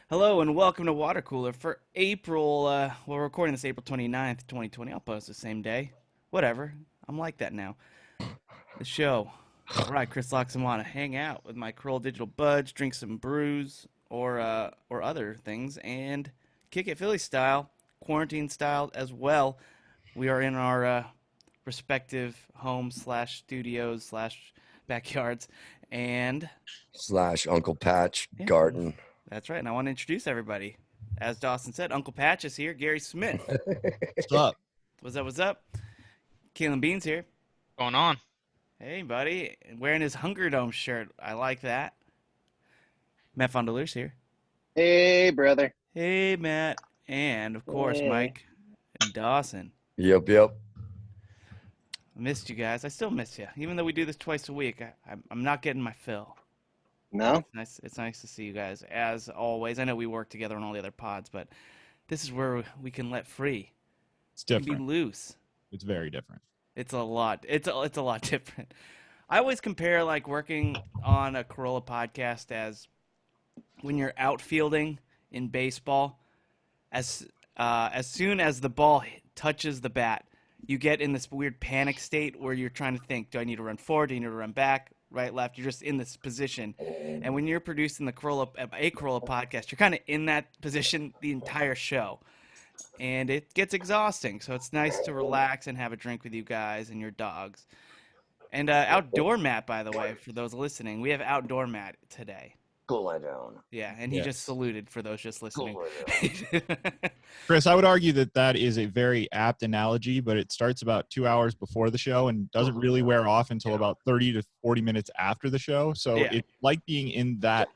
Hello and welcome to Watercooler for April. We're recording this April 29th, 2020. I'll post the same day. Whatever. I'm like that now. The show where I, Chris Loxamana, hang out with my Curl Digital buds, drink some brews or other things, and kick it Philly style, quarantine style as well. We are in our respective homes slash studios slash backyards, and Slash Uncle Patch yeah, Garden. that's right. And I want to introduce everybody. As Dawson said, Uncle Patch is here. Gary Smith. What's up? What's up? What's up? Caelan Biehn's here. Going on? Hey, buddy. Wearing his Hunger Dome shirt. I like that. Matt Fondiler's here. Hey, brother. Hey, Matt. And, of course, Hey. Mike and Dawson. Yep. I missed you guys. I still miss you. Even though we do this twice a week, I'm not getting my fill. No? It's nice to see you guys, as always. I know we work together on all the other pods, but this is where we can let free. It's We can be different. loose. It's very different. It's a lot. It's a lot different. I always compare like working on a Corolla podcast as when you're outfielding in baseball. As soon as the ball touches the bat, you get in this weird panic state where you're trying to think: do I need to run forward? Do I need to run back? Right, left? You're just in this position. And when you're producing a Corolla podcast, you're kind of in that position the entire show. And it gets exhausting. So it's nice to relax and have a drink with you guys and your dogs. And outdoor Matt, by the way, for those listening, we have outdoor Matt today. Cool lie down. Yeah, and he Yes. just saluted for those just listening. Cool Chris, I would argue that is a very apt analogy, but it starts about 2 hours before the show and doesn't really wear off until about 30 to 40 minutes after the show. So Yeah. it's like being in that,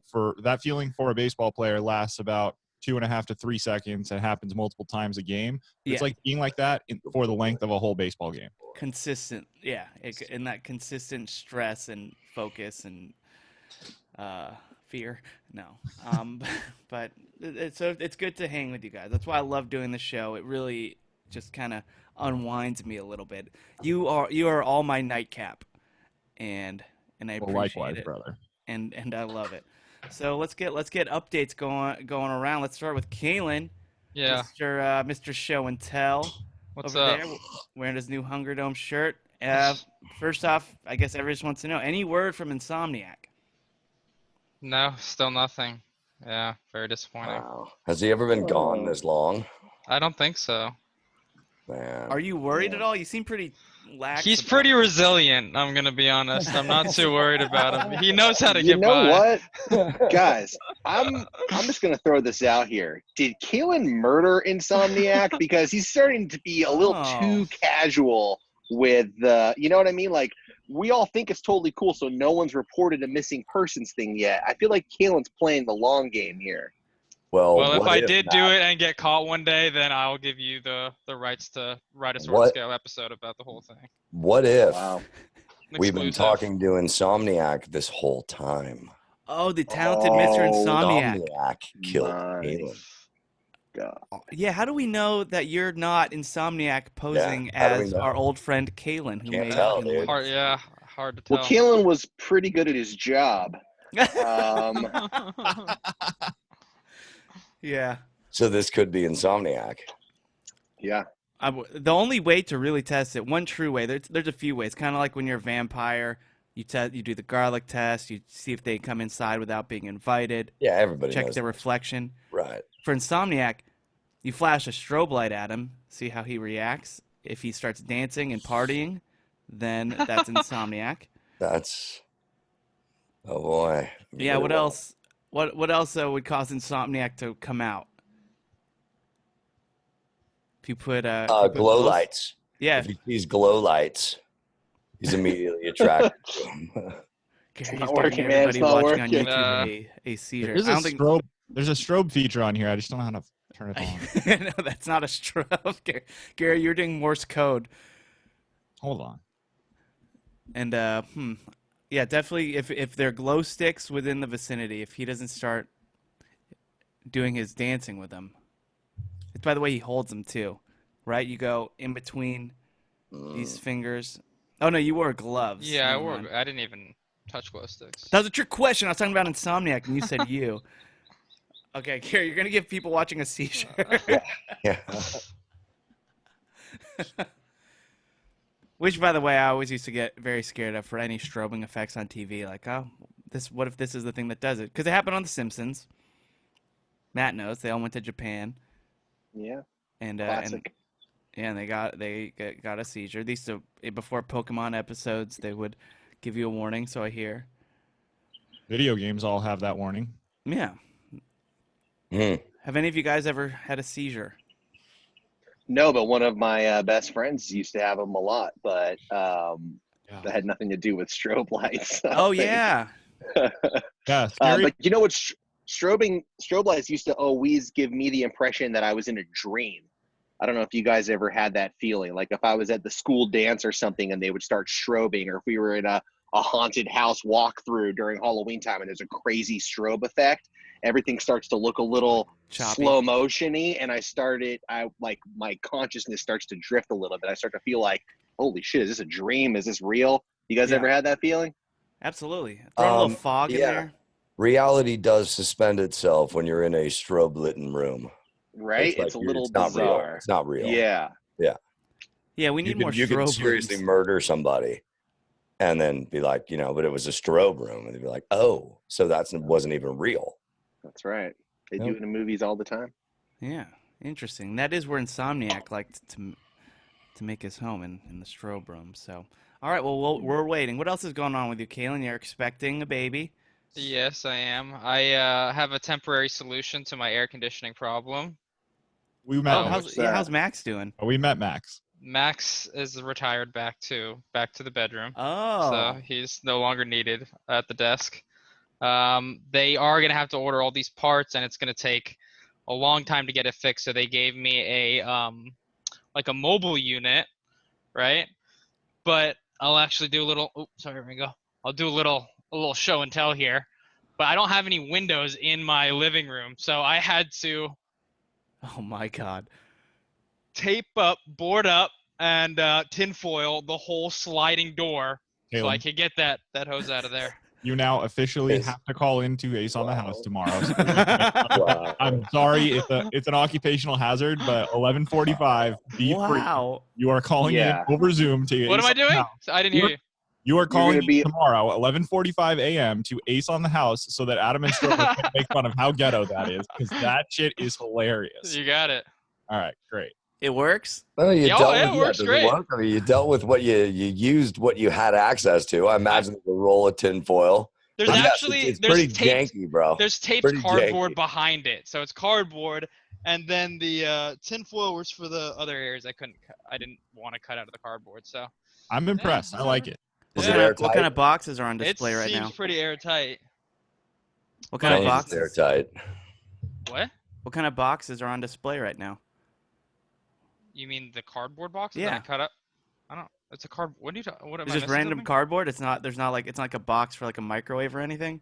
for that feeling for a baseball player lasts about 2.5 to 3 seconds and happens multiple times a game. It's Yeah. like being like that for the length of a whole baseball game. Consistent, yeah, and that consistent stress and focus and fear. No, but it's good to hang with you guys. That's why I love doing the show. It really just kind of unwinds me a little bit. You are all my nightcap, and I Well, appreciate likewise, it, brother. and I love it. So let's get updates going around. Let's start with Kailyn, Yeah. Mr. Show and Tell. What's over up? there wearing his new Hunger Dome shirt. First off, I guess everyone just wants to know, any word from Insomniac? No, still nothing. Yeah, very disappointing. Wow. Has he ever been gone this long? I don't think so. Man. Are you worried at all? You seem pretty lax. He's about pretty it. resilient, I'm gonna be honest. I'm not too worried about him. He knows how to You get know by. what? Guys, I'm just gonna throw this out here. Did Caelan murder Insomniac? Because he's starting to be a little Oh. too casual with you know what I mean? Like, we all think it's totally cool, so no one's reported a missing persons thing yet. I feel like Caelan's playing the long game here. Well, if what I did do Matt- it and get caught one day, then I'll give you the rights to write a sword What- scale episode about the whole thing. What if Wow. we've been Exclusive. talking to Insomniac this whole time? Oh, the talented Mr. Oh, Insomniac. Insomniac killed My Kailyn. God. Yeah, how do we know that you're not Insomniac posing how do we as know? our old friend Kailyn, who Can't made tell, it? dude. Hard to tell. Well, Caelan was pretty good at his job. Um, Yeah. So this could be Insomniac. yeah. The only way to really test it, one true way, there's a few ways. Kind of like when you're a vampire, you do the garlic test, you see if they come inside without being invited, Yeah, everybody check knows. their reflection. Right. For Insomniac, you flash a strobe light at him, see how he reacts. If he starts dancing and partying, then that's Insomniac. That's. Oh boy. Yeah, what else? What else would cause Insomniac to come out? If you put Glow lights. Yeah, If he sees glow lights, he's immediately attracted to him. Gary's not giving working, man. It's everybody not watching on working. YouTube a seizure. There's I a don't think strobe. There's a strobe feature on here. I just don't know how to turn it on. no, that's not a strobe. Gary, you're doing Morse code. Hold on. And yeah, definitely. If there are glow sticks within the vicinity, if he doesn't start doing his dancing with them, it's by the way he holds them too, right? You go in between these fingers. Oh no, you wore gloves. Yeah, Never mind. I didn't even touch glow sticks. That was a trick question. I was talking about Insomniac, and you said you. Okay, Gary, you're gonna give people watching a seizure. Yeah. Which, by the way, I always used to get very scared of for any strobing effects on TV. Like, oh, what if this is the thing that does it? Because it happened on The Simpsons. Matt knows. They all went to Japan, Yeah, and classic. and they got a seizure. These before Pokemon episodes, they would give you a warning. So I hear. Video games all have that warning. Yeah. Mm. Have any of you guys ever had a seizure? No, but one of my best friends used to have them a lot, but that had nothing to do with strobe lights. I Oh think. yeah. Yeah, scary. But you know what? Strobe lights used to always give me the impression that I was in a dream. I don't know if you guys ever had that feeling. Like if I was at the school dance or something and they would start strobing, or if we were in a haunted house walkthrough during Halloween time and there's a crazy strobe effect, everything starts to look a little Choppy. slow motion-y, and my consciousness starts to drift a little bit. I start to feel like, holy shit, is this a dream? Is this real? You guys Yeah. ever had that feeling? Absolutely. Throw a little fog in yeah. there. Reality does suspend itself when you're in a strobe-lit room. Right? Like It's a little it's not real. bizarre. It's not real. Yeah. Yeah, we need more You could strobe seriously rooms. murder somebody and then be like, but it was a strobe room. And they'd be like, oh, so that wasn't even real. That's right. They Yep. do it in movies all the time. Yeah, interesting. That is where Insomniac liked to make his home in the strobe room. So, all right, well, we're waiting. What else is going on with you, Kailyn? You're expecting a baby? Yes, I am. I have a temporary solution to my air conditioning problem. We met. Oh, Max. how's Max doing? We met Max. Max is retired back to the bedroom. Oh, So he's no longer needed at the desk. They are going to have to order all these parts, and it's going to take a long time to get it fixed. So they gave me a like a mobile unit, right? But I'll actually do a little. Oh, sorry, Ringo. I'll do a little show and tell here. But I don't have any windows in my living room, so I had to oh my God. tape up, board up, and tinfoil the whole sliding door so I Kailyn, could get that hose out of there. you now officially Yes. have to call into Ace on the House Wow. tomorrow. So Wow. I'm sorry, it's an occupational hazard, but 11:45. Be free. Wow. You are calling Yeah. in over Zoom to What Ace am I on the doing? House. I didn't hear you. You are calling gonna be- in tomorrow, 11:45 a.m. to Ace on the House, so that Adam and Strobe can make fun of how ghetto that is, because that shit is hilarious. You got it. All right, great. It works? No, you Yeah, dealt yeah, with it works does great. work? I mean, you dealt with what you used, what you had access to. I imagine the roll of tinfoil. There's But yes, actually it's there's pretty taped janky, bro. there's taped Pretty cardboard janky. behind it, so it's cardboard, and then the tinfoil was for the other areas I didn't want to cut out of the cardboard. So I'm impressed. I like it. Is What it kind of airtight? boxes are on it display right seems now? pretty airtight. What kind of It's boxes? airtight. What? What kind of boxes are on display right now? You mean the cardboard box that Yeah. I cut up? I don't. It's a card. What are you talking? What am It's I just missing random something? cardboard. It's not like a box for like a microwave or anything.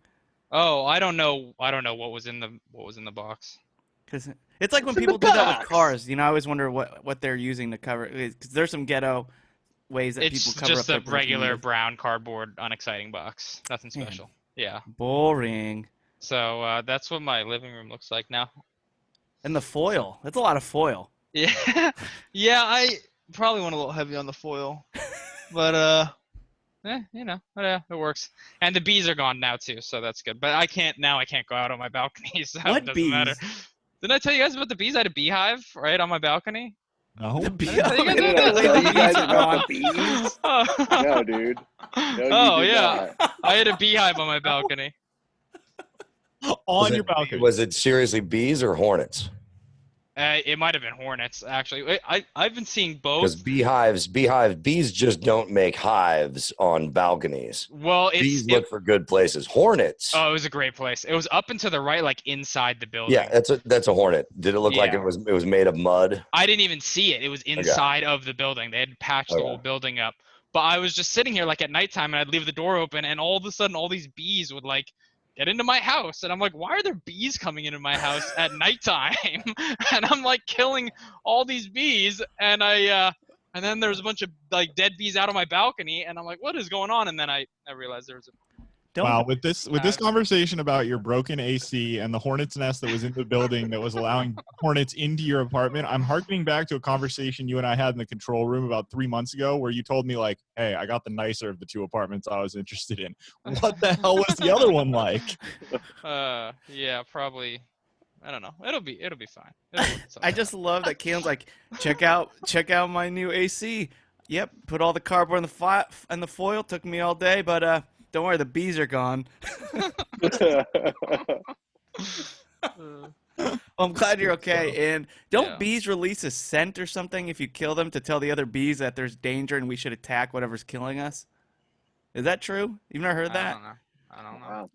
Oh, I don't know. I don't know what was in the box. Because it's like when What's in people the do that with box? cars. I always wonder what they're using to cover. Because there's some ghetto ways that It's people cover just up a their regular production brown cardboard, unexciting box. Nothing Man. special. Yeah. with. Boring. So that's what my living room looks like now. And the foil. That's a lot of foil. Yeah. Yeah. I probably went a little heavy on the foil, but it works. And the bees are gone now too, so that's good. But I can't go out on my balcony, so What it doesn't matter. bees? Didn't I tell you guys about the bees? I had a beehive right on my balcony. No. The bee. I didn't Did I tell tell you guys are about gone. the bees? Oh, No, dude. No, you Oh, did yeah. not. I had a beehive on my balcony. On your balcony. Was it seriously bees or hornets? It might have been hornets, actually. I've been seeing Because both. bees just don't make hives on balconies. Well, Bees look for good places. Hornets. oh, it was a great place. It was up and to the right, like inside the building. Yeah, that's a hornet. Did it look like Yeah. it was made of mud? I didn't even see it. It was inside of the building. They had patched the Okay. whole building up. But I was just sitting here like at nighttime, and I'd leave the door open, and all of a sudden, all these bees would like get into my house, and I'm like, why are there bees coming into my house at nighttime? And I'm like killing all these bees, and and then there's a bunch of like dead bees out on my balcony, and I'm like, what is going on? And then I realized there was Don't. Wow, with this conversation about your broken AC and the hornet's nest that was in the building that was allowing hornets into your apartment, I'm harkening back to a conversation you and I had in the control room about 3 months ago where you told me, like, hey, I got the nicer of the two apartments I was interested in. What the hell was the other one like? Yeah, probably. I don't know. It'll be fine. It'll work itself I just love that Kaelan's like, check out my new AC. Yep, put all the cardboard in the foil. Took me all day, but don't worry, the bees are gone. Well, I'm glad you're okay. And don't bees release a scent or something if you kill them to tell the other bees that there's danger and we should attack whatever's killing us? Is that true? You've never heard that? I don't know.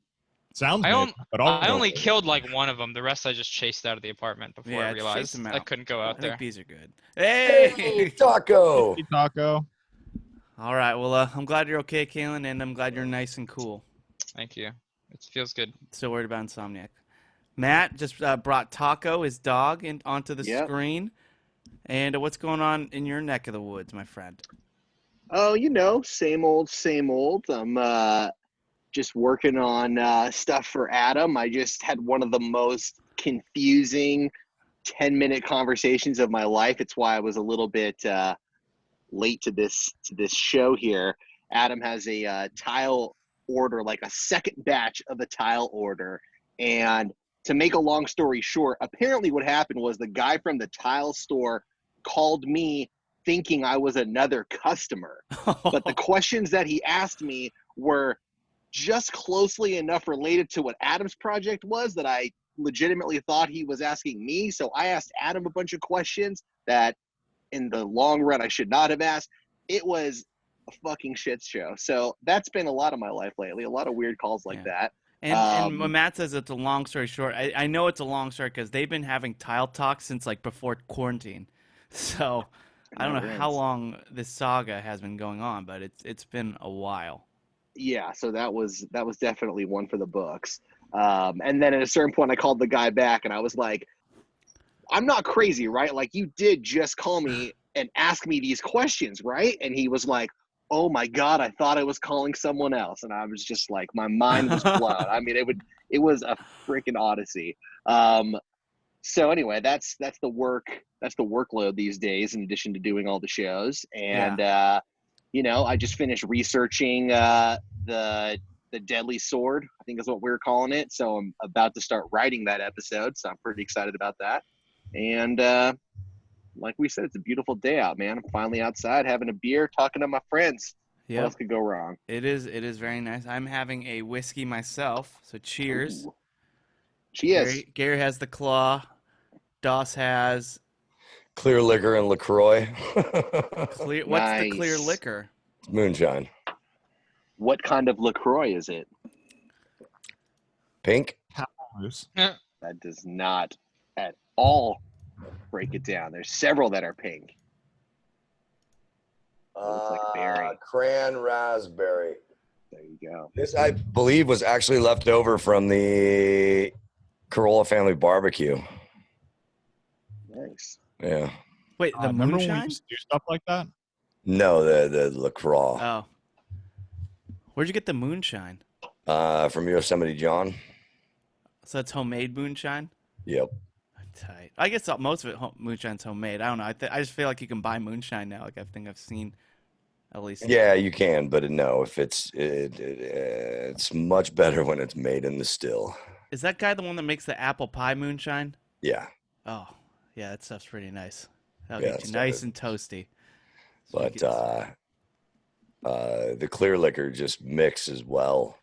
Sounds I good, but I only killed like one of them. The rest I just chased out of the apartment before I chase realized them I out. couldn't go out I there. think bees are good. Hey! Hey, Taco. Hey, Taco. All right. Well, I'm glad you're okay, Kailyn, and I'm glad you're nice and cool. Thank you. It feels good. Still worried about Insomniac. Matt just brought Taco, his dog, onto the screen. And what's going on in your neck of the woods, my friend? Oh, same old, same old. I'm just working on stuff for Adam. I just had one of the most confusing 10-minute conversations of my life. It's why I was a little bit late to this show here. Adam has a tile order, like a second batch of a tile order. And to make a long story short, apparently what happened was the guy from the tile store called me thinking I was another customer. But the questions that he asked me were just closely enough related to what Adam's project was that I legitimately thought he was asking me. So I asked Adam a bunch of questions that in the long run I should not have asked. It was a fucking shit show. So that's been a lot of my life lately, a lot of weird calls like that. And when Matt says it's a long story short, I know it's a long story because they've been having tile talk since like before quarantine. So I don't know how long this saga has been going on, but it's been a while. Yeah, so that was definitely one for the books. And then at a certain point I called the guy back and I was like, I'm not crazy, right? Like, you did just call me and ask me these questions, right? And he was like, oh my God, I thought I was calling someone else. And I was just like, my mind was blown. I mean, it was a freaking odyssey. So anyway, that's the workload these days in addition to doing all the shows. And, I just finished researching the Deadly Sword, I think is what we're calling it. So I'm about to start writing that episode. So I'm pretty excited about that. And like we said, it's a beautiful day out, man. I'm finally outside having a beer, talking to my friends. What else could go wrong? It is very nice. I'm having a whiskey myself, so cheers. Ooh. Cheers. Gary has the Claw. Doss has Clear liquor and LaCroix. clear. What's the clear liquor? Moonshine. What kind of LaCroix is it? Pink. That does not at all break it down. There's several that are pink. Looks like berry. Cran raspberry. There you go. This, I believe, was actually left over from the Corolla family barbecue. Nice. Yeah. Wait, the remember when we moonshine? used to do stuff like that? No, the LaCroix. Oh. Where'd you get the moonshine? From Yosemite John. So it's homemade moonshine? Yep. Tight. I guess most of it moonshine's homemade. I don't know. I just feel like you can buy moonshine now. Like I think I've seen at least. Yeah, you can, but no, if it's much better when it's made in the still. Is that guy the one that makes the apple pie moonshine? Yeah. Oh, yeah, that stuff's pretty nice. That'll Yeah, get you nice and toasty. So But the clear liquor just mixes well.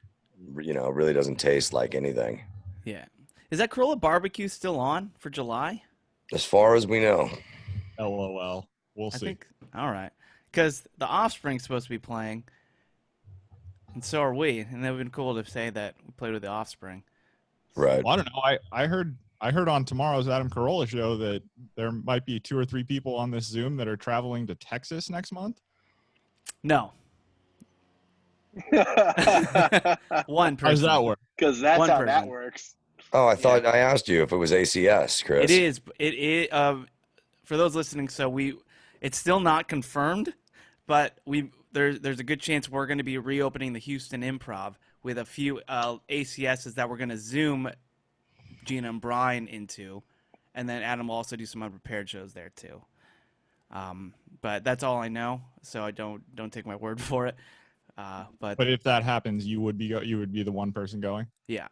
Really doesn't taste like anything. Yeah. Is that Corolla Barbecue still on for July? As far as we know. LOL. We'll see. I think. All right. Because the Offspring's supposed to be playing, and so are we. And it would have been cool to say that we played with the Offspring. Right. Well, I don't know. I heard on tomorrow's Adam Carolla show that there might be 2 or 3 people on this Zoom that are traveling to Texas next month. No. One person. How does that work? Because that's One how person. that works. Oh, I thought I asked you if it was ACS, Chris. It is. For those listening, it's still not confirmed, but there's a good chance we're going to be reopening the Houston Improv, with a few ACSs that we're going to Zoom Gina and Brian into, and then Adam will also do some unprepared shows there too. But that's all I know, so I don't take my word for it. But if that happens, you would be the one person going. yeah.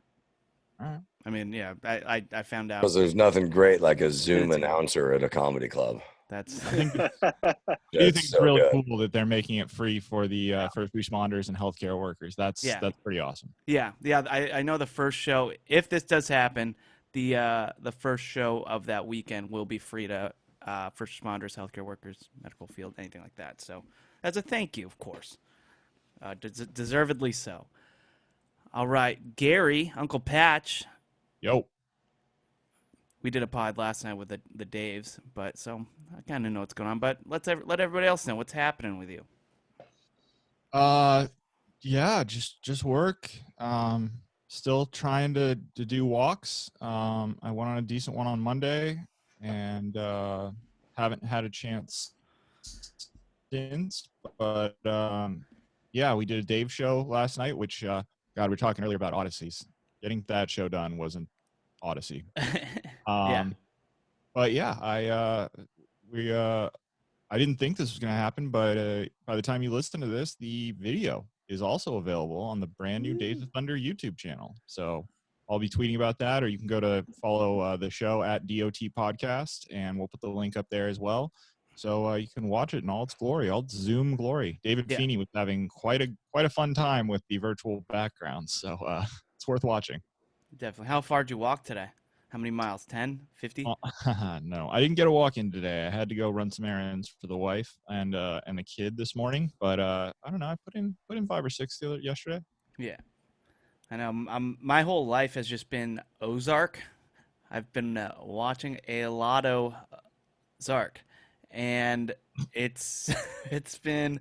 All right. I mean, yeah, I found out. Because there's nothing great like a Zoom Minutes ago. announcer at a comedy club. That's I think I do That's think it's so really good. cool that they're making it free for the first responders and healthcare workers. That's pretty awesome. yeah. I know the first show, if this does happen, the first show of that weekend will be free to first responders, healthcare workers, medical field, anything like that. So as a thank you, of course, deservedly so. All right, Gary, Uncle Patch. Yo. We did a pod last night with the Daves, but so I kind of know what's going on. But let everybody else know what's happening with you. Yeah, just work. Still trying to do walks. I went on a decent one on Monday, and haven't had a chance since. But yeah, we did a Dave show last night, which God, we were talking earlier about Odysseys. Getting that show done wasn't Odyssey. Yeah. But yeah, I didn't think this was going to happen, but by the time you listen to this, the video is also available on the brand new Days of Thunder YouTube channel. So I'll be tweeting about that, or you can go to follow the show at DOT Podcast, and we'll put the link up there as well. So you can watch it in all its glory, all its Zoom glory. David Feeney was having quite a fun time with the virtual backgrounds, so it's worth watching. Definitely. How far did you walk today? How many miles? 10? 50? No, I didn't get a walk in today. I had to go run some errands for the wife and the kid this morning. But I don't know. I put in 5 or 6 yesterday. Yeah, I know. My whole life has just been Ozark. I've been watching a lot of Zark, and it's been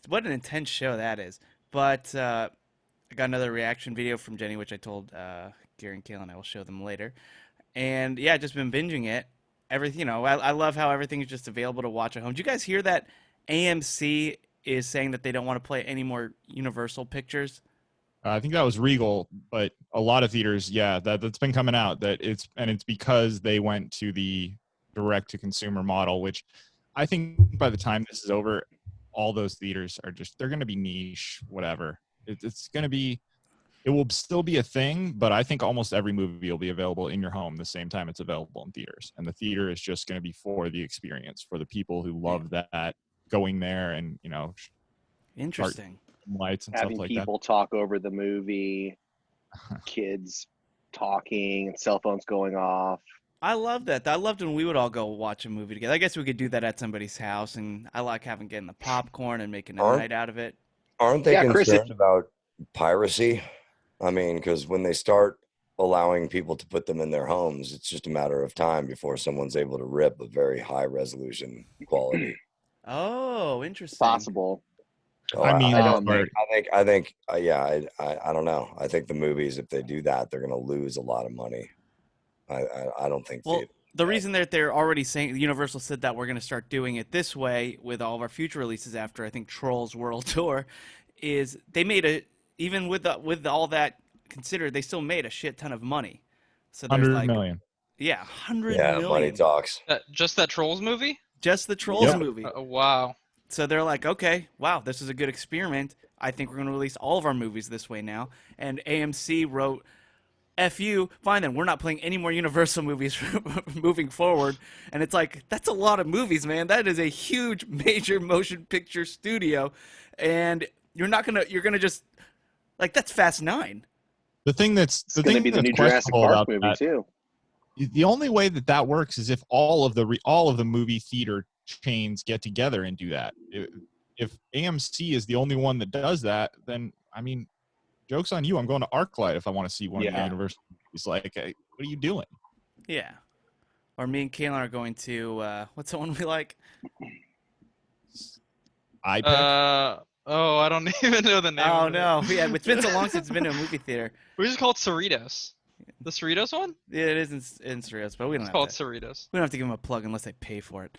what an intense show that is. But I got another reaction video from Jenny, which I told Gary and Kailyn I will show them later. And yeah, just been binging it. Everything, I love how everything is just available to watch at home. Did you guys hear that AMC is saying that they don't want to play any more Universal pictures? I think that was Regal, but a lot of theaters, that's been coming out. It's because they went to the direct-to-consumer model, which I think by the time this is over, all those theaters they're going to be niche, whatever. It's going to be. It will still be a thing, but I think almost every movie will be available in your home the same time it's available in theaters. And the theater is just going to be for the experience, for the people who love that, going there and, Interesting. Lights and Having stuff like people talk over the movie, kids talking, and cell phones going off. I love that. I loved when we would all go watch a movie together. I guess we could do that at somebody's house, and I like getting the popcorn and making a night out of it. Aren't they Yeah, Chris, concerned about piracy? I mean, because when they start allowing people to put them in their homes, it's just a matter of time before someone's able to rip a very high resolution quality. Oh, interesting. Possible. So I mean, I don't think, I don't know. I think the movies, if they do that, they're going to lose a lot of money. I don't think. Well, the reason that they're already saying, Universal said that we're going to start doing it this way with all of our future releases after, I think, Trolls World Tour, is they made even with all that considered, they still made a shit ton of money. So there's 100 million. Yeah, 100 yeah, million. money talks. Just that Trolls movie? Just the Trolls Yep. movie. Wow. So they're like, okay, wow, this is a good experiment. I think we're going to release all of our movies this way now. And AMC wrote, F you, fine then, we're not playing any more Universal movies moving forward. And it's like, that's a lot of movies, man. That is a huge, major motion picture studio. And you're going to just, like, that's Fast 9. The thing that's Going to be the new Jurassic Park movie too. The only way that works is if all of the movie theater chains get together and do that. If AMC is the only one that does that, then I mean, joke's on you. I'm going to ArcLight if I want to see one of the Universal movies. Like, hey, what are you doing? Yeah. Or me and Kailyn are going to what's the one we like? iPad. Oh, I don't even know the name. Oh of no, it. yeah, it's been so long since it's been to a movie theater. We just call it Cerritos. The Cerritos one? Yeah, it is in Cerritos, but we don't It's have called to. Cerritos. We don't have to give them a plug unless they pay for it.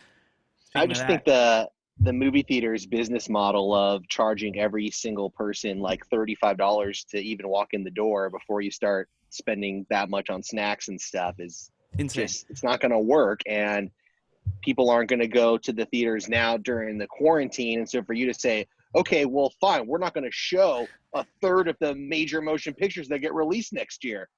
I Speaking just of think that, the movie theater's business model of charging every single person like $35 to even walk in the door before you start spending that much on snacks and stuff is Insane. just, it's not going to work. And people aren't going to go to the theaters now during the quarantine. And so for you to say, okay, well, fine, we're not going to show a third of the major motion pictures that get released next year.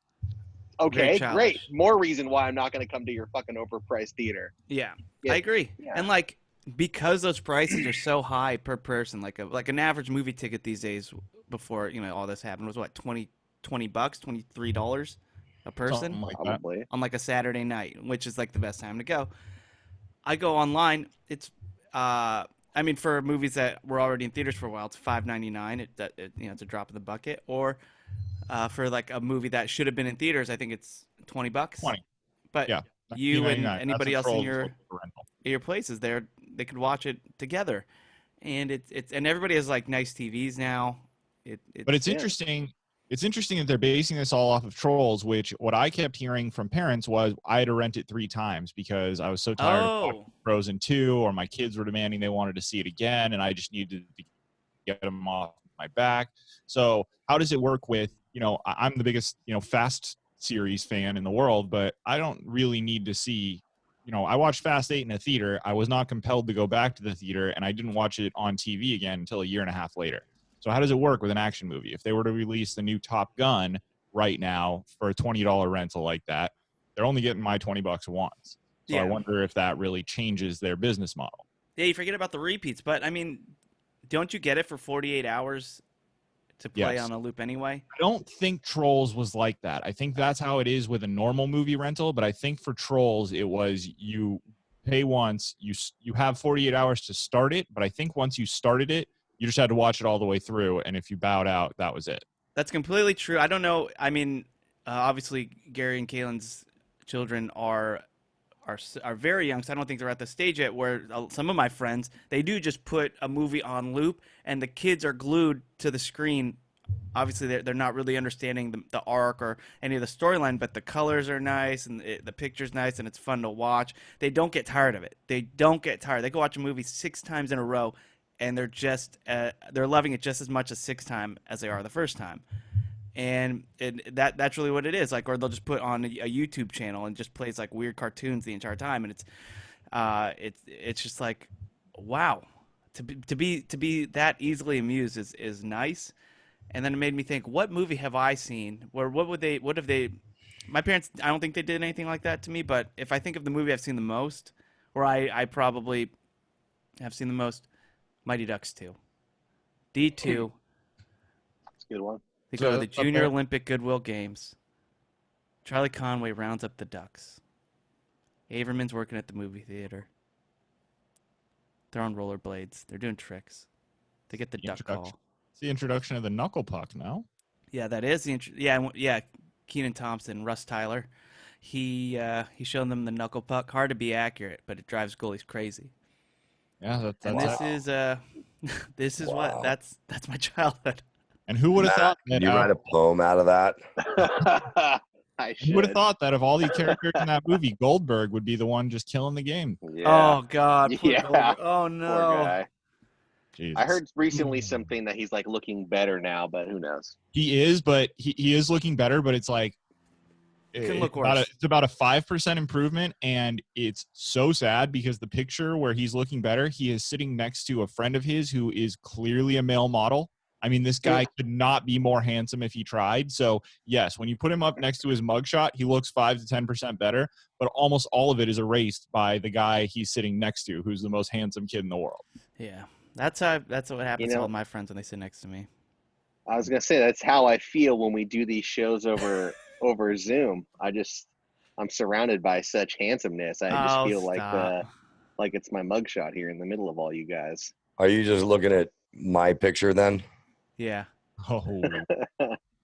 Okay, great. More reason why I'm not going to come to your fucking overpriced theater. Yeah, I agree. Yeah. And like, because those prices are so high per person, like an average movie ticket these days before, you know, all this happened was what, $20, $23 a person? Like Probably. On like a Saturday night, which is like the best time to go. I go online. It's, I mean, for movies that were already in theaters for a while, it's $5.99. You know, it's a drop in the bucket. Or for like a movie that should have been in theaters, I think it's $20. 20. But yeah, you and anybody else in your places there, they could watch it together, and it's and everybody has like nice TVs now. But it's interesting. It's interesting that they're basing this all off of Trolls, which what I kept hearing from parents was I had to rent it 3 times because I was so tired of watching Frozen 2, or my kids were demanding they wanted to see it again, and I just needed to get them off my back. So how does it work with, you know, I'm the biggest, you know, Fast series fan in the world, but I don't really need to see, you know, I watched Fast 8 in a theater. I was not compelled to go back to the theater, and I didn't watch it on TV again until a year and a half later. So how does it work with an action movie? If they were to release the new Top Gun right now for a $20 rental like that, they're only getting my $20 once. So I wonder if that really changes their business model. Yeah, you forget about the repeats, but I mean, don't you get it for 48 hours to play on a loop anyway? I don't think Trolls was like that. I think that's how it is with a normal movie rental, but I think for Trolls it was you pay once, you have 48 hours to start it, but I think once you started it, you just had to watch it all the way through, and if you bowed out, that was it. That's completely true. I don't know. I mean, obviously Gary and Kaylyn's children are very young, so I don't think they're at the stage yet where some of my friends, they do just put a movie on loop, and the kids are glued to the screen. Obviously, they're not really understanding the arc or any of the storyline, but the colors are nice, and the picture's nice, and it's fun to watch. They don't get tired of it. They don't get tired. They go watch a movie 6 times in a row, and they're just they're loving it just as much a 6th time as they are the first time. And that's really what it is. Like, or they'll just put on a YouTube channel and just plays like weird cartoons the entire time, and it's just like, wow, to be that easily amused is nice. And then it made me think, what movie have I seen where what have they? My parents, I don't think they did anything like that to me. But if I think of the movie I've seen the most, or I probably have seen the most, Mighty Ducks 2, D2. That's a good one. They go to the Junior Olympic Goodwill Games. Charlie Conway rounds up the Ducks. Averman's working at the movie theater. They're on rollerblades. They're doing tricks. They get the duck call. It's the introduction of the knuckle puck, no? Yeah, that is the yeah. Kenan Thompson, Russ Tyler. He showed them the knuckle puck. Hard to be accurate, but it drives goalies crazy. Yeah, this is what that's my childhood. And who would have thought that? You write a poem out of that? Who would have thought that of all the characters in that movie, Goldberg would be the one just killing the game? Yeah. Oh God! Yeah. Oh no! Poor guy. Jesus. I heard recently something that he's like looking better now, but who knows? He is, but he is looking better. But it's like it can look worse. It's about a 5% improvement, and it's so sad because the picture where he's looking better, he is sitting next to a friend of his who is clearly a male model. I mean, this guy could not be more handsome if he tried. So, yes, when you put him up next to his mugshot, he looks 5 to 10% better, but almost all of it is erased by the guy he's sitting next to, who's the most handsome kid in the world. Yeah, that's what happens to all my friends when they sit next to me. I was going to say, that's how I feel when we do these shows over Zoom. I'm surrounded by such handsomeness. I just feel like it's my mugshot here in the middle of all you guys. Are you just looking at my picture then? Yeah. Oh.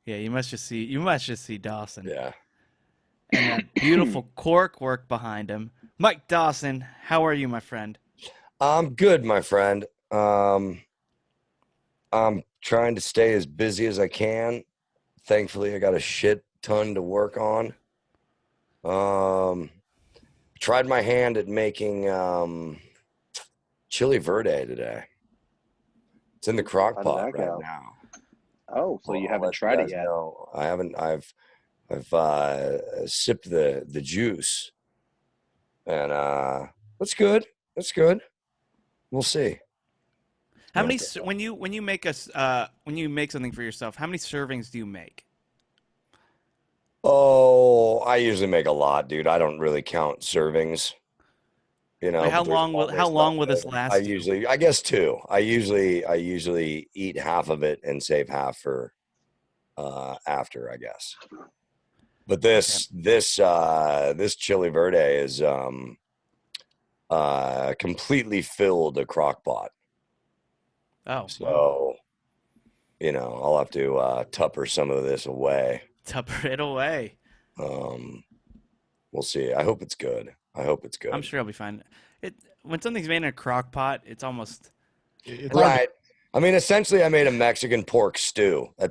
Yeah, you must just see Dawson. Yeah. And that beautiful cork work behind him. Mike Dawson, how are you, my friend? I'm good, my friend. I'm trying to stay as busy as I can. Thankfully, I got a shit ton to work on. Tried my hand at making chili verde today. It's in the crock How did pot that right go? now. Oh, so you I'll haven't let tried it guys yet? know. I haven't. I've sipped the juice, and that's good. That's good. We'll see. How many when you make when you make something for yourself? How many servings do you make? Oh, I usually make a lot, dude. I don't really count servings. You know, Wait, how but there's long will always this something. last you? I guess two. I usually eat half of it and save half for after, I guess. But this chili verde is completely filled a crock pot. Oh, So, you know, I'll have to tupper some of this away. tupper it away. We'll see. I hope it's good. I'm sure it'll be fine. When something's made in a crock pot, it's almost It's hard Right. I mean, essentially, I made a Mexican pork stew at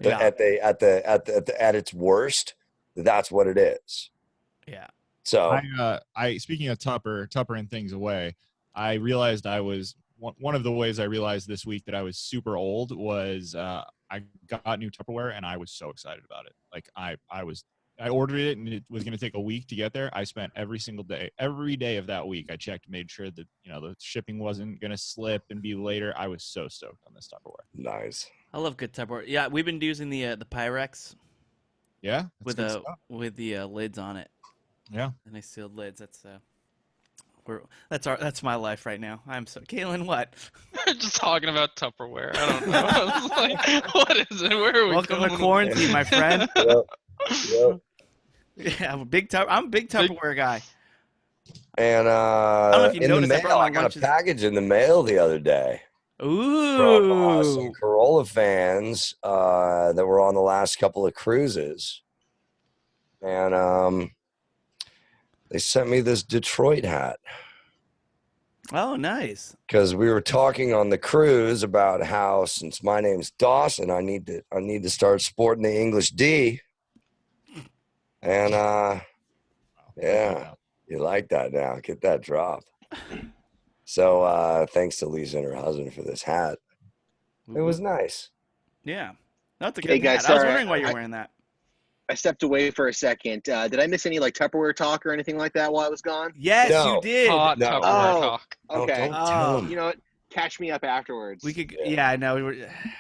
its worst. That's what it is. yeah. So I speaking of tuppering things away, I realized one of the ways I realized this week that I was super old was I got new Tupperware and I was so excited about it. Like I ordered it and it was going to take a week to get there. I spent every day of that week. I checked, made sure that, you know, the shipping wasn't going to slip and be later. I was so stoked on this Tupperware. nice. I love good Tupperware. Yeah, we've been using the Pyrex Yeah. with the the lids on it. Yeah. The nice sealed lids. That's my life right now. I'm so Kailyn, what? Just talking about Tupperware. I don't know. I was like, what is it? Where are we Welcome to going? quarantine, my friend. Yep. Yeah, I'm a big Tupperware guy. And don't know if you in the noticed, I brought mail, my I got lunches. a package in the mail the other day from some Ooh. Corolla fans that were on the last couple of cruises, and they sent me this Detroit hat. Oh, nice. Because we were talking on the cruise about how, since my name's Dawson, I need to start sporting the English D. And yeah, you like that now? Get that drop. So thanks to Lisa and her husband for this hat. It was nice. Yeah, that's a Hey, good guys, hat. I was sorry, wondering why you're wearing that. I stepped away for a second. Did I miss any like Tupperware talk or anything like that while I was gone? Yes, No. you did. Hot No. Tupperware Oh. talk. Okay. Don't tell him. You know what? Catch me up afterwards. We could. Yeah, I know.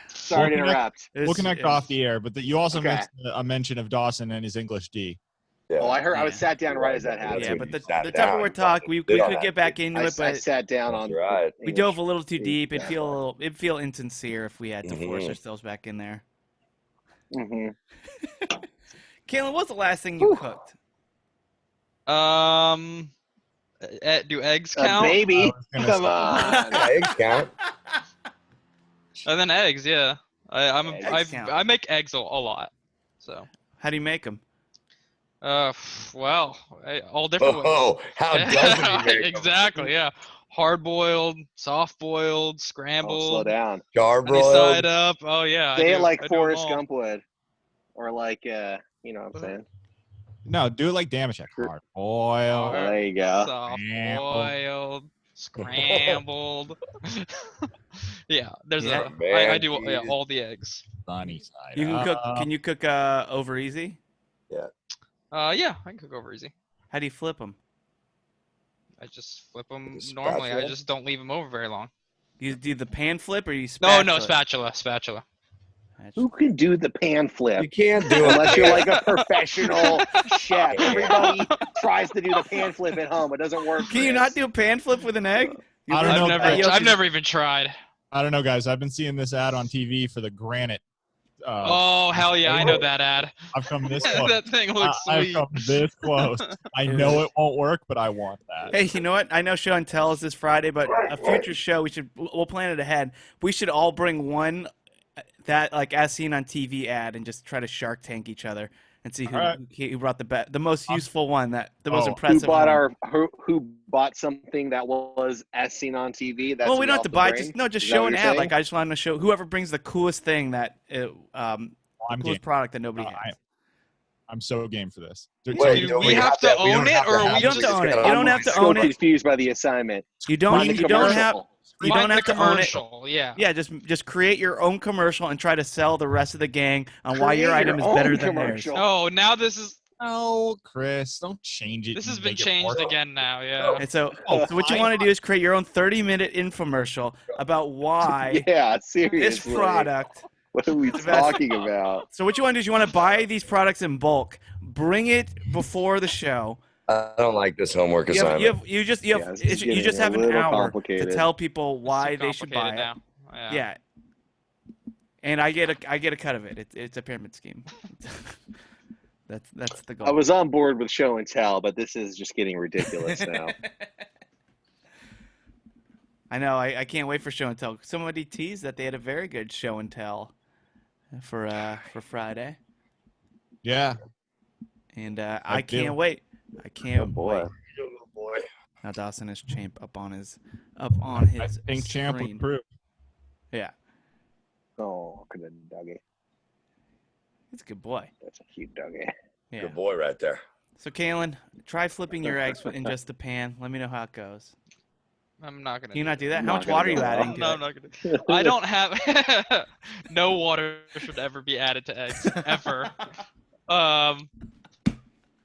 Sorry to We'll interrupt. We'll connect off the air, but you also Okay. missed a mention of Dawson and his English D. Yeah. Oh, I heard. I Yeah. was sat down right as that happened. Yeah, but the Sat down. Tupperware talk, we Sit on could that get back dude. into it, I but sat down That's on. right. we dove a little too deep. It'd Exactly. feel insincere if we had to force Mhm. ourselves back in there. Mm-hmm. Kailyn, what's the last thing you cooked? Do eggs A count? baby. gonna Come say- on. Yeah, eggs count. And then eggs, yeah. Eggs count. I make eggs a lot. So, How do you make them? well, all different ways. Oh, how doesn't he make 'em? Exactly, yeah. Hard boiled, soft boiled, Oh, scrambled, slow down. Char sunny side broiled. up. Oh yeah. Say I it do, like I do 'em Forrest all. Gump would, or like you know what I'm saying. No, do it like Damashek. Hard boil. Oh, there you go. Soft Scrambled. boiled, scrambled. Yeah, there's Yeah. I do all the eggs. Sunny side. You can cook. up. Can you cook over easy? Yeah, I can cook over easy. How do you flip them? I just flip them With a normally. I spatula? just don't leave them over very long. You do the pan flip or you No, spatula? spatula. Who can do the pan flip? You can't do it Unless you're like a professional chef. Everybody tries to do the pan flip at home. It doesn't work. Can you not do a pan flip with an egg? I don't know. I've never even tried. I don't know, guys. I've been seeing this ad on TV for the granite. Oh hell yeah, I know that ad. I've come this close. That thing looks I've sweet. come this close. I know it won't work, but I want that. Hey, you know what? I know show and tell is this Friday, but a future show we'll plan it ahead. We should all bring one that like as seen on TV ad and just try to Shark Tank each other and see who brought the most useful one, the most impressive. Who bought something that was as seen on TV? That's well, we don't have to buy. bring? Just Is show that an what ad. you're Like I just want to show whoever brings the coolest thing that I'm coolest game. product that nobody has. I'm so game for this. Do we have to own it, or are we You don't have to own it. You don't have to so own it. confused by the assignment. You don't have. You Find don't the have to own it. commercial. Yeah. Yeah, just create your own commercial and try to sell the rest of the gang on why your Create item is your better own than commercial. theirs. Oh, now this is No, Chris, don't change it. this and has been make it more- changed again now. Yeah. And so what you want to do is create your own 30-minute infomercial about why Yeah, this seriously. product. What are we is the best. talking about? So what you want to do is you want to buy these products in bulk, bring it before the show. I don't like this homework You assignment. just Yeah, this is you just getting have a an little hour to complicated. tell people It's why too they should buy it. complicated now. Yeah. And I get a cut of it. It's a pyramid scheme. That's the goal. I was on board with show and tell, but this is just getting ridiculous now. I know. I can't wait for show and tell. Somebody teased that they had a very good show and tell for Friday, Yeah. and I do. can't wait. I can't Oh, boy. wait. Oh, boy. Now Dawson is champ up on his I think Champ screen. would prove. Yeah, Oh, good doggy. he's a good boy. That's a cute doggy. Yeah. Good boy right there. So Kailyn, try flipping your eggs in just the pan. Let me know how it goes. I'm not gonna. Can you not do that? How Not much gonna water are you go adding? well. to No, it? I'm not gonna. I don't have. No water should ever be added to eggs ever.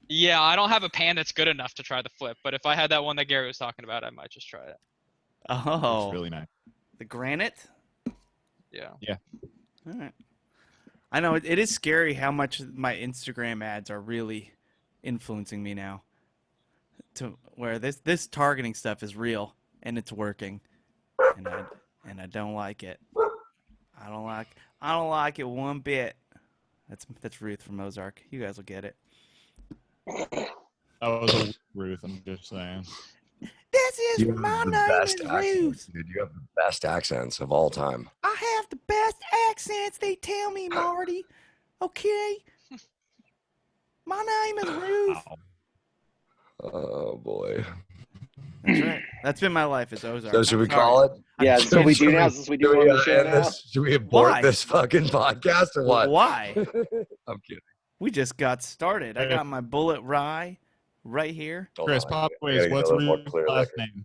Yeah, I don't have a pan that's good enough to try the flip. But if I had that one that Gary was talking about, I might just try it. Oh, It's really nice. the granite. Yeah. All right. I know it is scary how much my Instagram ads are really influencing me now. To where this targeting stuff is real and it's working, and I don't like it. I don't like it one bit. That's Ruth from Ozark. You guys will get it. That was a Ruth. I'm just saying. This is You my have the name best is accents, Ruth. dude. You have the best accents of all time. I have the best accents. They tell me, Marty. Okay. My name is Ruth. Wow. Oh boy. That's right. That's been my life as Ozark. So should we I'm sorry. call it? Yeah, so we do now since we do it on the show end now. this? Should we abort Why? this fucking podcast or what? Why? I'm kidding. We just got started. I got my bullet rye right here. Hold Chris, on, pop I quiz. gotta get What's a little more Ruth's clear last liquor. name?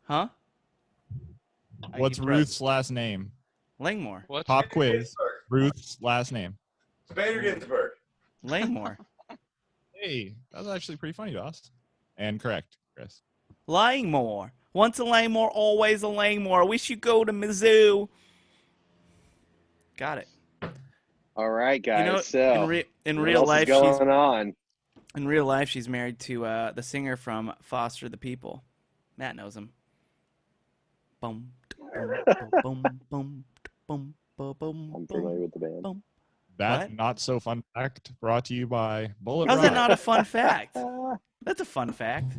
Huh? What's Ruth's last name? Langmore. What? Pop quiz. Ruth's last name. Spader Ginsburg. Langmore. Hey, that was actually pretty funny, Doss. And correct, Chris. Langmore. Once a Langmore, always a Langmore. I wish you go to Mizzou. Got it. All right, guys. You know, so in what real else is life, going on? in real life, she's married to the singer from Foster the People. Matt knows him. Bum, bum, bum, bum, bum, bum, I'm bum, familiar with the band. bum. That What? not so fun fact brought to you by Bullet How's that Rye. not a fun fact? That's a fun fact.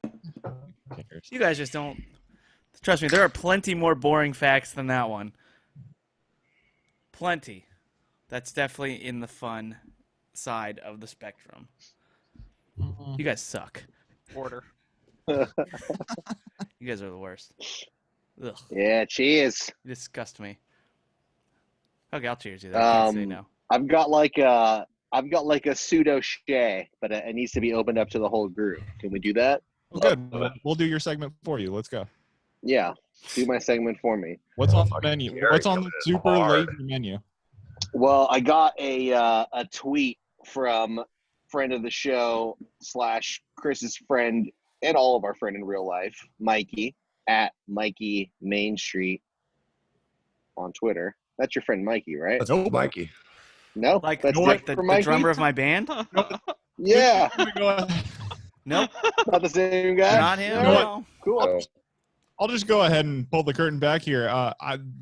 Who cares? You guys just don't. Trust me, there are plenty more boring facts than that one. Plenty. That's definitely in the fun side of the spectrum. You guys suck. Order. You guys are the worst. Ugh, Yeah, cheers. you disgust me. Okay, I'll cheers you. Then. I can't say Um, no. I've got like a pseudo shea, but it needs to be opened up to the whole group. Can we do that? Well, good. We'll do your segment for you. Let's go. Yeah, do my segment for me. What's on the Fucking menu? Gary What's on the coming in super hard. lazy menu? Well, I got a tweet from friend of the show / Chris's friend and all of our friend in real life, Mikey at Mikey Main Street on Twitter. That's your friend Mikey, right? That's Nope. Mikey. No, Like, that's like different the Mikey? drummer of my band? Yeah, Go ahead. Nope, not the same guy. not him. All know right, No. cool. Oh, I'll just go ahead and pull the curtain back here.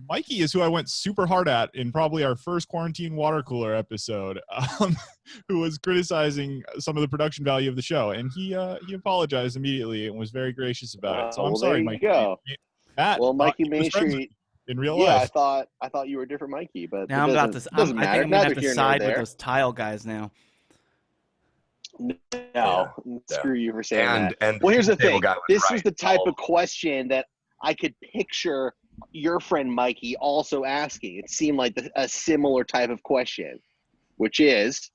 Mikey is who I went super hard at in probably our first quarantine water cooler episode, who was criticizing some of the production value of the show, and he apologized immediately and was very gracious about it. So I'm Well, sorry, there you Mikey. go. Matt, Well, Mikey he was Main friends with Street. me in real Yeah, life. I thought you were a different Mikey, but Now it I'm about doesn't, to. doesn't I matter. think I'm gonna Neither have here to nor side with there. those tile guys now. No, Yeah. screw you for saying that. and Well, here's the table thing. guy was This right. is the type All of question that I could picture your friend Mikey also asking. It seemed like a similar type of question, which is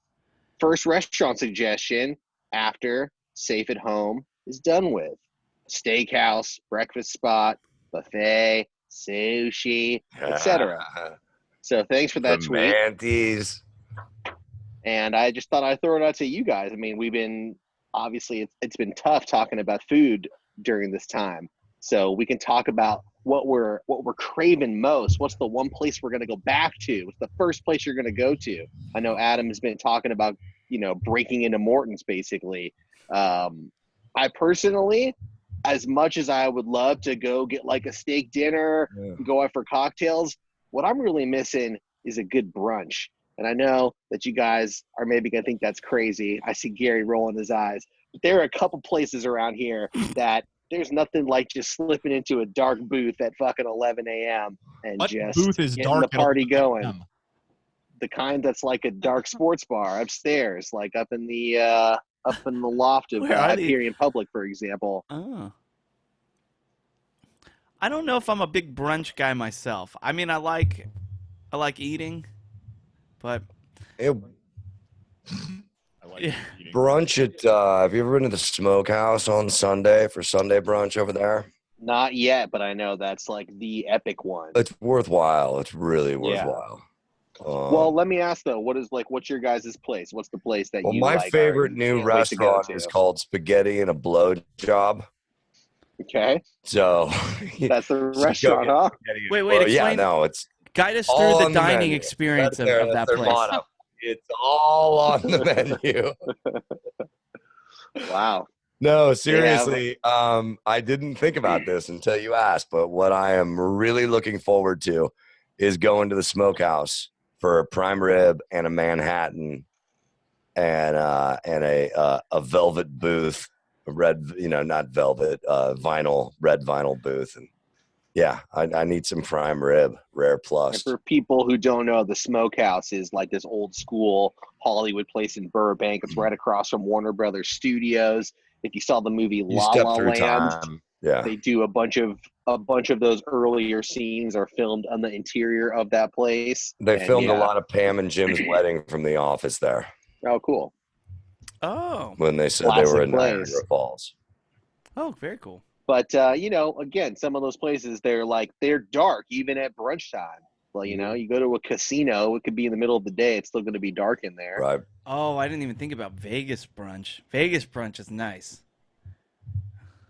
first restaurant suggestion after Safe at Home is done with. Steakhouse, breakfast spot, buffet, sushi, etc. So thanks for that tweet. Romanties. And I just thought I'd throw it out to you guys. I mean, we've been obviously it's been tough talking about food during this time. So we can talk about what we're craving most. What's the one place we're going to go back to? What's the first place you're going to go to? I know Adam has been talking about, breaking into Morton's basically. I personally, as much as I would love to go get like a steak dinner, go out for cocktails, what I'm really missing is a good brunch. And I know that you guys are maybe going to think that's crazy. I see Gary rolling his eyes. But there are a couple places around here that there's nothing like just slipping into a dark booth at fucking 11 a.m. and What just booth is getting dark the party at 11 going. a.m.? The kind that's like a dark sports bar upstairs, like up in the loft of Hyperion Public, for example. Oh. I don't know if I'm a big brunch guy myself. I mean, I like eating, but Hey, I like eating. brunch at have you ever been to the Smokehouse on Sunday for Sunday brunch over there? Not yet, but I know that's like the epic one. It's worthwhile. It's really worthwhile. Well, let me ask though, what's your guys' place? What's the place that you my like? favorite new restaurant is called Spaghetti and a Blowjob. Okay. So that's the restaurant, huh? Wait, explain. explain. Yeah, no, it's guide us all through the on the dining menu. experience That's of that their place. motto. It's all on the menu. Wow. No, seriously. I didn't think about this until you asked, but what I am really looking forward to is going to the Smokehouse for a prime rib and a Manhattan and a velvet booth, a red, not velvet, red vinyl booth. And yeah, I need some prime rib, rare plus. And for people who don't know, the Smokehouse is like this old school Hollywood place in Burbank. It's right across from Warner Brothers Studios. If you saw the movie La La Land, they do a bunch of those earlier scenes are filmed on the interior of that place. They filmed a lot of Pam and Jim's wedding from The Office there. Oh, cool. Oh. When they said they were in Niagara Falls. Oh, very cool. But, again, some of those places, they're dark even at brunch time. Well, you go to a casino, it could be in the middle of the day. It's still going to be dark in there. Right. Oh, I didn't even think about Vegas brunch. Vegas brunch is nice.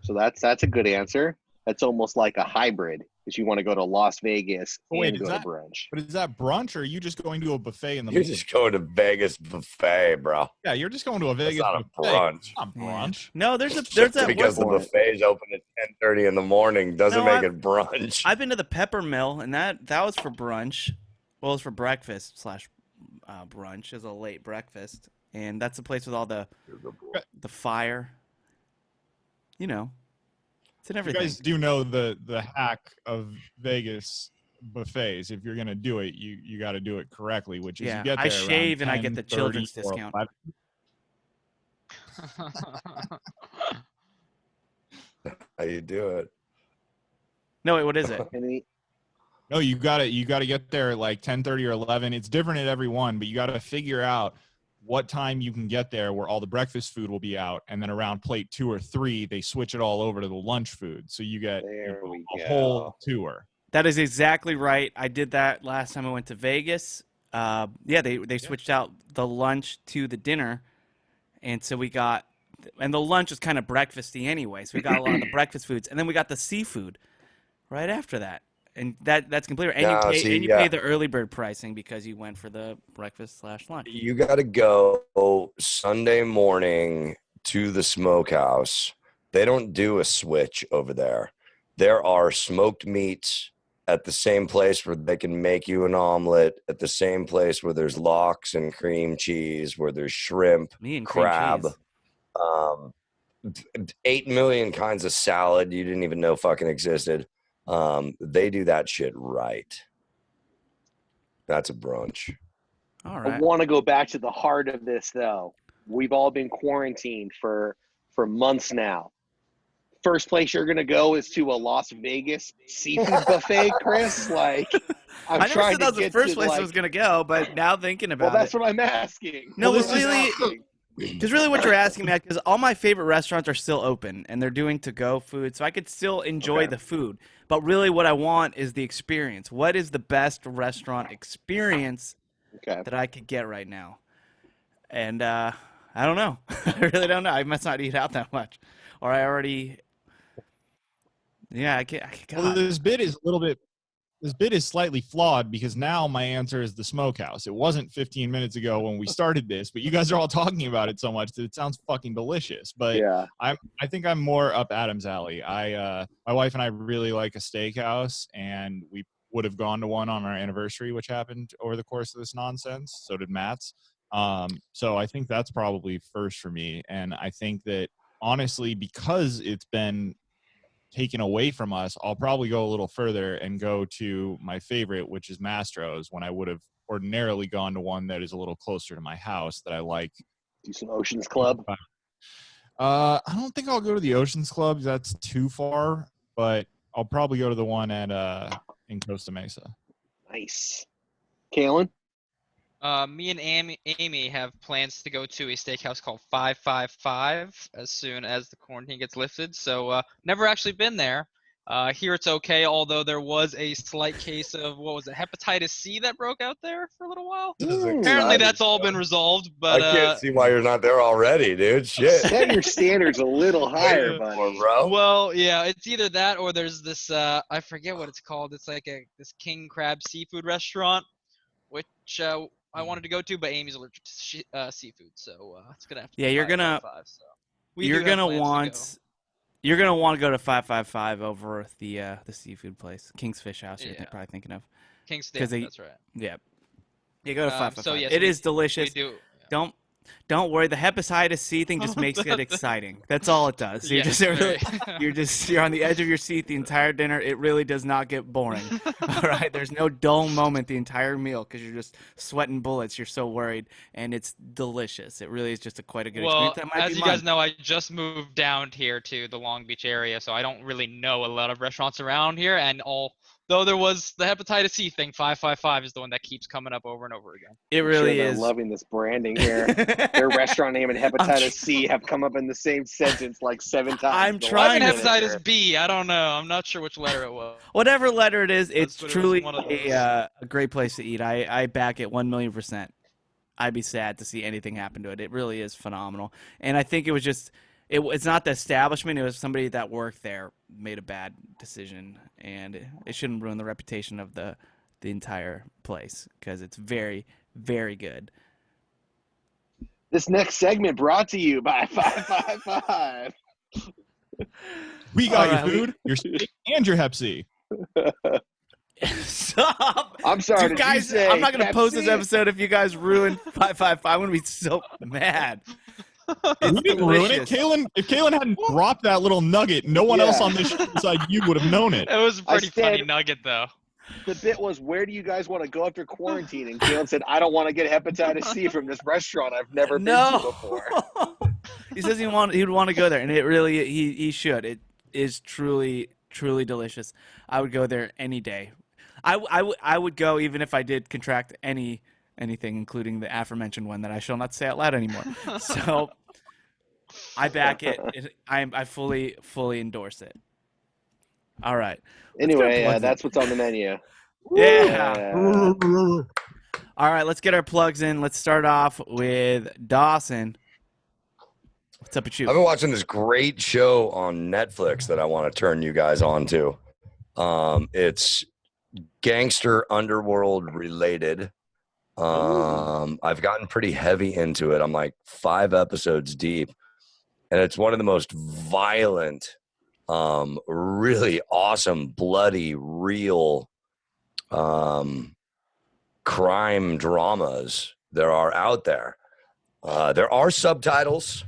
So that's a good answer. That's almost like a hybrid if you want to go to Las Vegas and go to brunch. But is that brunch, or are you just going to a buffet in the You're just going to Vegas buffet, bro. Yeah, you're just going to a Vegas buffet. It's brunch. not brunch. No, there's that because the buffet is open at 10:30 in the morning doesn't make it brunch. I've been to the Pepper Mill, and that was for brunch. Well, it was for breakfast / brunch as a late breakfast, and that's the place with all the fire. It's in everything. You guys do know the hack of Vegas buffets. If you're gonna do it, you got to do it correctly, which is you get there I shave and 10, I get the children's discount. How you do it? No, wait, what is it? No, you got to get there at like 10:30 or 11. It's different at every one, but you got to figure out what time you can get there where all the breakfast food will be out, and then around plate 2 or 3 they switch it all over to the lunch food, so you get a whole tour. That is exactly right. I did that last time I went to Vegas. They switched out the lunch to the dinner, and so and the lunch was kind of breakfasty anyway, so we got a lot of the breakfast foods, and then we got the seafood right after that. And that's completely right. And you pay the early bird pricing because you went for the breakfast / lunch. You got to go Sunday morning to the Smokehouse. They don't do a switch over there. There are smoked meats at the same place where they can make you an omelet, at the same place where there's lox and cream cheese, where there's shrimp, crab, 8 million kinds of salad you didn't even know fucking existed. They do that shit right. That's a brunch. All right. I want to go back to the heart of this though. We've all been quarantined for months now. First place you're gonna go is to a Las Vegas seafood buffet, Chris. Like, I never said that was the first place I was gonna go, but now thinking about it, well, that's what I'm asking. No, well, really, Because really what you're asking, Matt, because all my favorite restaurants are still open and they're doing to-go food, so I could still enjoy the food. But really what I want is the experience. What is the best restaurant experience that I could get right now? And I don't know. I really don't know. I must not eat out that much. Or I already... Yeah, I can't... God. Well, this bit is slightly flawed because now my answer is the smokehouse. It wasn't 15 minutes ago when we started this, but you guys are all talking about it so much that it sounds fucking delicious. But I think I'm more up Adam's alley. My wife and I really like a steakhouse, and we would have gone to one on our anniversary, which happened over the course of this nonsense. So did Matt's. So I think that's probably first for me. And I think that honestly, because it's been taken away from us, I'll probably go a little further and go to my favorite, which is Mastro's, when I would have ordinarily gone to one that is a little closer to my house that I like. Do some Oceans Club. I don't think I'll go to the Oceans Club. That's too far, but I'll probably go to the one at in Costa Mesa. Nice. Kailyn? Me and Amy have plans to go to a steakhouse called 555 as soon as the quarantine gets lifted. So never actually been there. Here it's okay, although there was a slight case of, hepatitis C that broke out there for a little while. Apparently that's all been resolved. But I can't see why you're not there already, dude. Shit. Set your standards a little higher, buddy. Bro. Well, yeah, it's either that or there's this, I forget what it's called. It's like this king crab seafood restaurant, which I wanted to go to, but Amy's allergic to seafood, so it's gonna have to. Yeah, you're gonna want to go to 555 over the seafood place, King's Fish House. You're probably thinking of King's Steak. That's right. Yeah, you go to 555. So yes, it is delicious. We do, yeah. Don't worry. The hepatitis C thing just makes it exciting. That's all it does. You're you're on the edge of your seat the entire dinner. It really does not get boring. All right. There's no dull moment the entire meal because you're just sweating bullets. You're so worried, and it's delicious. It really is just quite a good experience. Well, as you guys know, I just moved down here to the Long Beach area, so I don't really know a lot of restaurants around here, and though there was the hepatitis C thing, 555 is the one that keeps coming up over and over again. It really is. I'm loving this branding here. Their restaurant name and hepatitis C have come up in the same sentence like 7 times. I'm trying to hepatitis B. I don't know. I'm not sure which letter it was. Whatever letter it is, it's truly a great place to eat. I back it 1,000,000%. I'd be sad to see anything happen to it. It really is phenomenal. And I think it was just it's not the establishment. It was somebody that worked there made a bad decision, and it shouldn't ruin the reputation of the entire place because it's very, very good. This next segment brought to you by 555. We got your food, your steak, and your Hep C. Stop! I'm sorry, Dude, guys. I'm not going to post this episode if you guys ruin 555. I'm going to be so mad. We didn't ruin it. If Kailyn hadn't dropped that little nugget, no one else on this side you would have known it. It was a pretty funny nugget, though. The bit was, where do you guys want to go after quarantine? And Kailyn said, I don't want to get hepatitis C from this restaurant I've never been to before. He says he would want to go there, and it really he should. It is truly, truly delicious. I would go there any day. I would go even if I did contract anything, including the aforementioned one that I shall not say out loud anymore. So I back it. I fully endorse it. All right. Anyway, that's what's on the menu. Yeah. All right, let's get our plugs in. Let's start off with Dawson. What's up with you? I've been watching this great show on Netflix that I want to turn you guys on to. It's gangster underworld related. I've gotten pretty heavy into it. I'm like 5 episodes deep, and it's one of the most violent, really awesome, bloody, real crime dramas there are out there. There are subtitles,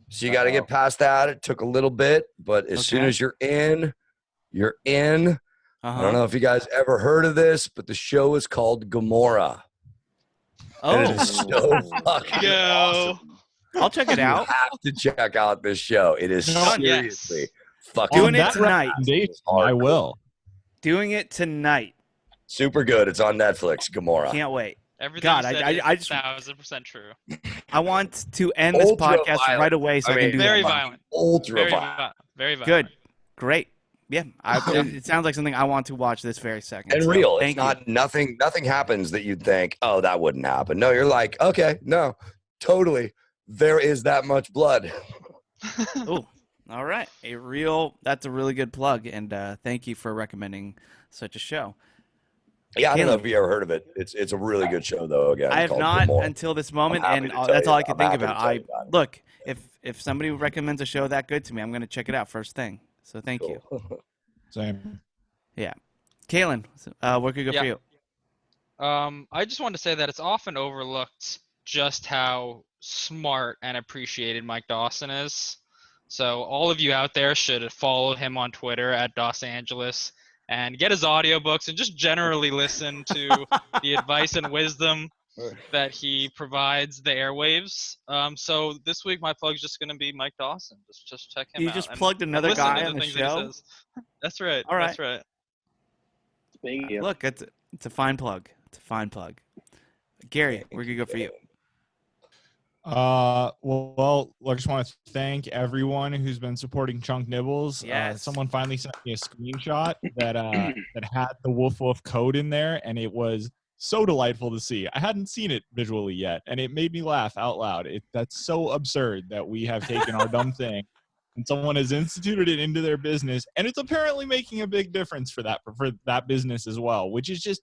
so you got to get past that. It took a little bit, but as soon as you're in, you're in. I don't know if you guys ever heard of this, but the show is called Gomorrah. Oh, and it is so fucking awesome. I'll check it out. You have to check out this show. It is seriously fucking doing it tonight. I will. Doing it tonight. Super good. It's on Netflix. Gomorrah. Can't wait. Everything God, you said I is just 1000% true. I want to end this Ultra podcast violent. right away so I can do Very that. violent. Ultra Very violent. violent. Very violent. Good, great. Yeah, it sounds like something I want to watch this very second. And so, real. Thank It's not nothing happens that you'd think, oh, that wouldn't happen. No, you're like, okay, no, totally. There is that much blood. Oh, all right. That's a really good plug, and thank you for recommending such a show. Yeah, I don't know Kailyn. if you ever heard of it. It's a really good show though. Again, I have called not More. until this moment, happy and to tell that's you all I about- could I'm think happy to about. tell you about it. Look, if somebody recommends a show that good to me, I'm going to check it out first thing. So thank you. Cool. Same. Kailyn, where could we go Yeah. for you? I just want to say that it's often overlooked just how smart and appreciated Mike Dawson is. So all of you out there should follow him on Twitter at DosAngelis and get his audiobooks and just generally listen to the advice and wisdom that he provides the airwaves. So this week my plug's just going to be Mike Dawson. Just check him You out. just and plugged another listen guy to on the things that he show? says. That's right. All right. That's right. Thank you. Look, it's a fine plug. Gary, where could we go for you? Well, I just want to thank everyone who's been supporting Chunk Nibbles. Yes. Someone finally sent me a screenshot that had the Woof Woof code in there, and it was so delightful to see. I hadn't seen it visually yet, and it made me laugh out loud. That's so absurd that we have taken our dumb thing and someone has instituted it into their business, and it's apparently making a big difference for that business as well, which is just,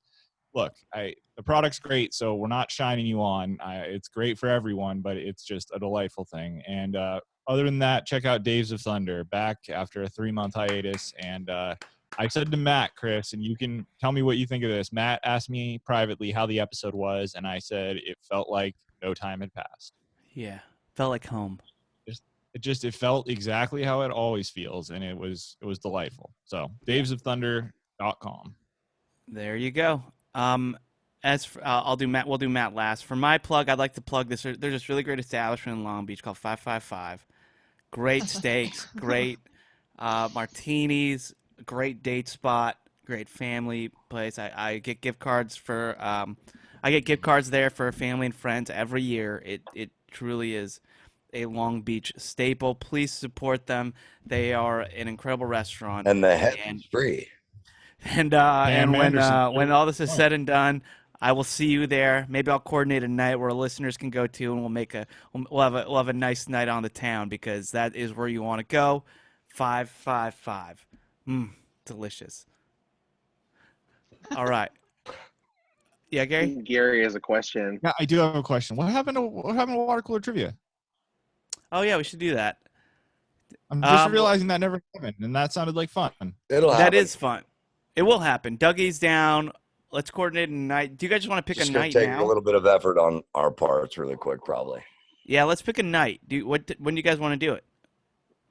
look, the product's great, so we're not shining you on. It's great for everyone, but it's just a delightful thing. And other than that, check out Days of Thunder, back after a 3-month hiatus. And I said to Matt, Chris, and you can tell me what you think of this. Matt asked me privately how the episode was, and I said it felt like no time had passed. Yeah, felt like home. It felt exactly how it always feels, and it was delightful. So davesofthunder.com. There you go. As for, we'll do Matt last. For my plug, I'd like to plug this. There's this really great establishment in Long Beach called 555. Great steaks, great martinis, great date spot, great family place. I get gift cards for there for family and friends every year. It truly is a Long Beach staple. Please support them. They are an incredible restaurant. And the head is free. And Pam Anderson. when all this is said and done, I will see you there. Maybe I'll coordinate a night where listeners can go to, and we'll have a nice night on the town, because that is where you want to go. 555. Delicious. All right. Yeah, Gary? Gary has a question. Yeah, I do have a question. What happened to water cooler trivia? Oh yeah, we should do that. I'm just realizing that never happened, and that sounded like fun. It'll happen. That is fun. It will happen. Dougie's down. Let's coordinate a night. Do you guys just want to pick Just a gonna night take now? a little bit of effort on our parts, really quick, probably. Yeah, let's pick a night. When do you guys want to do it?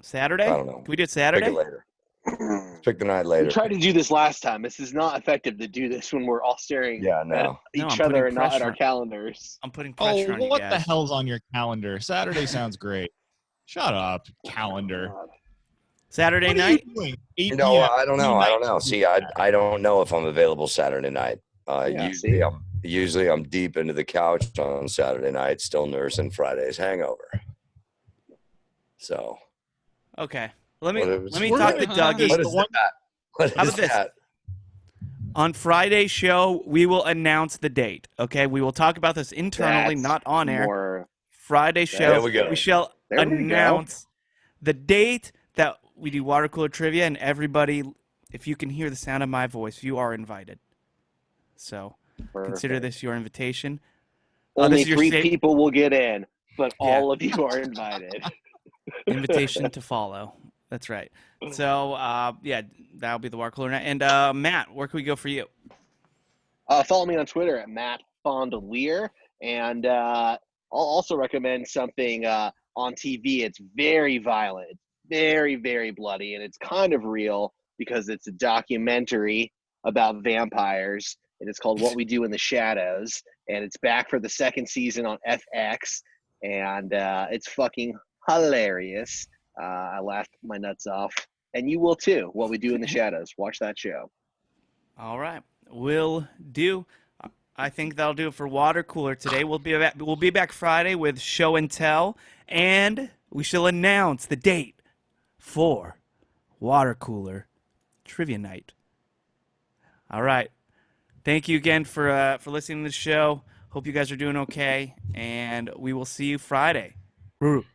Saturday? I don't know. Can we do it Saturday? Pick it later. Let's pick the night We later. tried to do this last time. This is not effective to do this when we're all staring Yeah, at no. No, each I'm other putting and not at pressure our on- calendars. I'm putting Oh, pressure on you what guys. the hell's on your calendar? Saturday sounds great. Shut up, calendar. Saturday What night? are you doing? 8 You know, p.m. I don't know. See, I don't know if I'm available Saturday night. Yeah, see? Usually I'm deep into the couch on Saturday night, still nursing Friday's hangover. So Okay. Let me What is- talk to Dougie. what is that? What How is about this? that? On Friday's show, we will announce the date. Okay, we will talk about this internally, That's not on air. more- Friday show, There we go. we shall There we go. announce the date that we do water cooler trivia, and everybody, if you can hear the sound of my voice, you are invited. So consider Perfect. this your invitation. Only this is your 3 safe- people will get in, but Yeah. all of you are invited. Invitation to follow. That's right. So yeah, that'll be the water cooler night. And Matt, where can we go for you? Follow me on Twitter at Matt Fondiler, and I'll also recommend something on TV. It's very violent, it's very, very bloody, and it's kind of real because it's a documentary about vampires, and it's called What We Do in the Shadows, and it's back for the 2nd season on FX, and it's fucking hilarious. I laughed my nuts off, and you will too. What We Do in the Shadows. Watch that show. All right, will do. I think that'll do it for Water Cooler today. We'll be back Friday with Show and Tell, and we shall announce the date for Water Cooler Trivia Night. All right. Thank you again for listening to the show. Hope you guys are doing okay, and we will see you Friday. Roo.